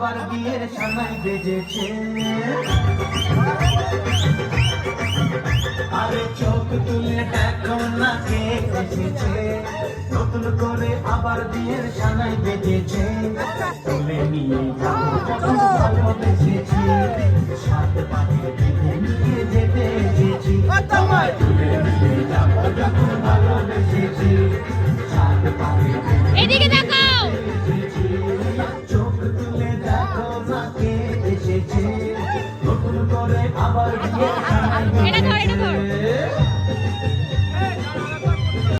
আবার বিয়ের সানাই বেজেছে। আরে চোখ তুলে দেখো না কে এসেছে, নতুন করে আবার বিয়ের সানাই বেজেছে। তুলে নিয়ে যাবো যখন ভালোবেসেছি, সাত পাকে বেঁধে নিয়ে যেতে এসেছি। তোমায় তুলে নিয়ে যাবো যখন ভালোবেসেছি, সাত পাকে এদিকে দেখো।